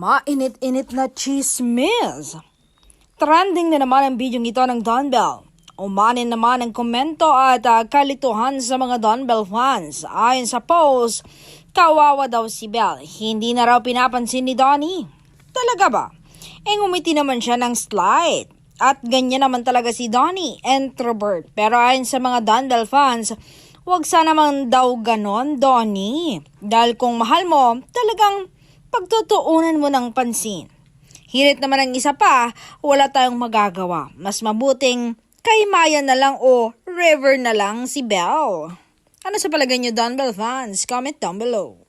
Mainit-init na chismis. Trending na naman ang bidyong ito ng Donbell. Umanin naman ang komento at kalituhan sa mga Donbell fans. Ayon sa post, kawawa daw si Belle. Hindi na raw pinapansin ni Donnie. Talaga ba? Ngumiti naman siya ng slight. At ganyan naman talaga si Donnie, introvert. Pero ayon sa mga Donbell fans, wag sana naman daw ganon, Donnie. Dahil kung mahal mo, talagang pagtutuunan mo ng pansin. Hirit naman ang isa pa, wala tayong magagawa. Mas mabuting kay Maya na lang o River na lang si Belle. Ano sa palagay niyo, Donbell fans? Comment down below.